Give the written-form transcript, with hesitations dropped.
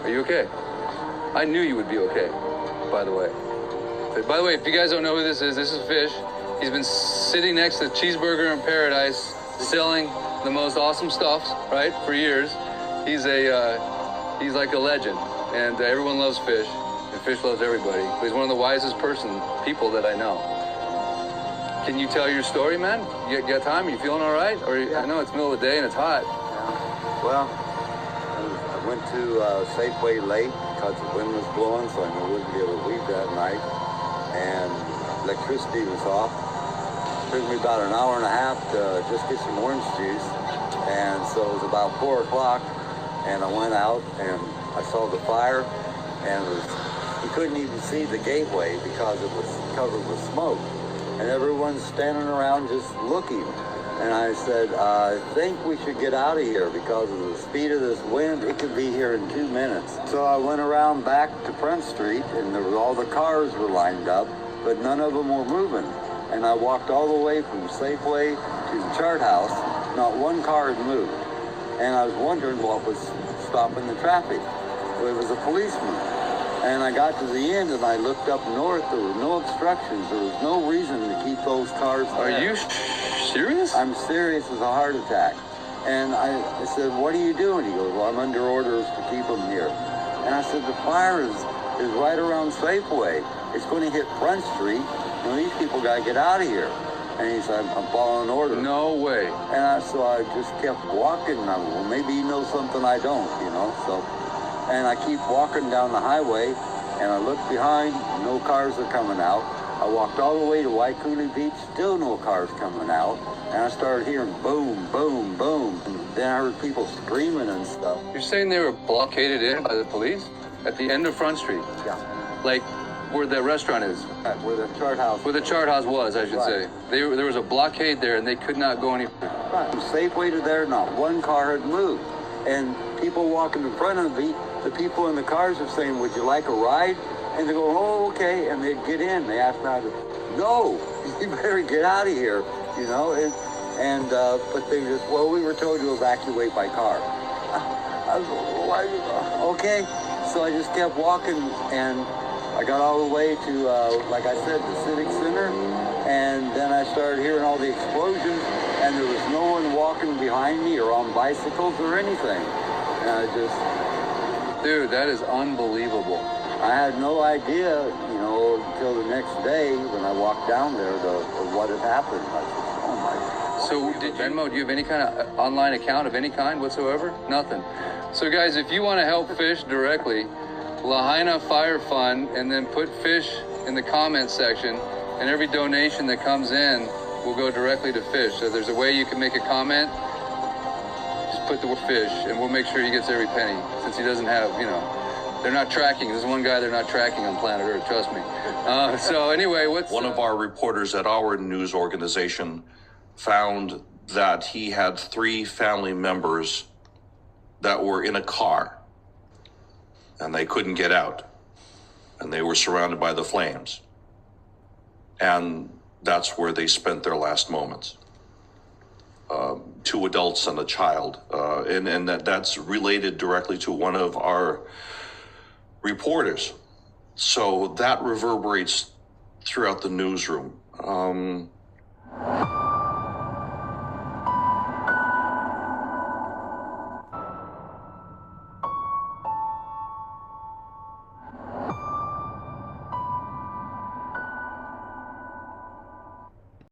Are you okay? I knew you would be okay, by the way. By the way, if you guys don't know who this is Fish. He's been sitting next to Cheeseburger in Paradise, selling the most awesome stuff, right, for years. He's like a legend, and everyone loves Fish, and Fish loves everybody. He's one of the wisest people that I know. Can you tell your story, man? You got time? Are you feeling all right? Or yeah. I know it's middle of the day and it's hot. Yeah. Well, I went to Safeway late because the wind was blowing, so I wouldn't be able to leave that night. And electricity was off. It took me about an hour and a half to just get some orange juice. And so it was about 4 o'clock, and I went out and I saw the fire, and you couldn't even see the gateway because it was covered with smoke. And everyone's standing around just looking. And I said, I think we should get out of here because of the speed of this wind. It could be here in 2 minutes. So I went around back to Front Street, and all the cars were lined up, but none of them were moving. And I walked all the way from Safeway to the Chart House. Not one car had moved. And I was wondering what was stopping the traffic. Well, it was a policeman. And I got to the end and I looked up north. There were no obstructions. There was no reason to keep those cars there. Are you serious? I'm serious as a heart attack. And I said, what are you doing? He goes, well, I'm under orders to keep them here. And I said, the fire is right around Safeway. It's going to hit Front Street. These people got to get out of here. And he said, I'm following orders. No way. And so I just kept walking. And I went, well, maybe he knows something I don't, so. And I keep walking down the highway, and I look behind, no cars are coming out. I walked all the way to Waikuni Beach, still no cars coming out. And I started hearing boom, boom, boom. And then I heard people screaming and stuff. You're saying they were blockaded in by the police? At the end of Front Street? Yeah. Like where the restaurant is? Where the Chart House. Where the Chart House was, I should say. There was a blockade there, and they could not go any further. Right. From Safeway to there, not one car had moved. And people walking in front of me, the people in the cars are saying, would you like a ride? And they go, oh, okay. And they'd get in. They asked me, no, you better get out of here, but they just, well, we were told to evacuate by car. I was well, okay. So I just kept walking, and I got all the way to, like I said, the Civic Center. And then I started hearing all the explosions, and there was no one walking behind me or on bicycles or anything. And I just... Dude, that is unbelievable. I had no idea, until the next day when I walked down there of what had happened. I said, oh my God. So did Venmo, do you have any kind of online account of any kind whatsoever? Nothing. So guys, if you want to help Fish directly, Lahaina Fire Fund, and then put Fish in the comments section, and every donation that comes in will go directly to Fish. So there's a way you can make a comment. Just put the word Fish, and we'll make sure he gets every penny, since he doesn't have, they're not tracking. There's one guy they're not tracking on planet Earth, trust me. So anyway, one of our reporters at our news organization found that he had 3 family members that were in a car, and they couldn't get out, and they were surrounded by the flames. And that's where they spent their last moments. 2 adults and a child. And that's related directly to one of our reporters. So that reverberates throughout the newsroom.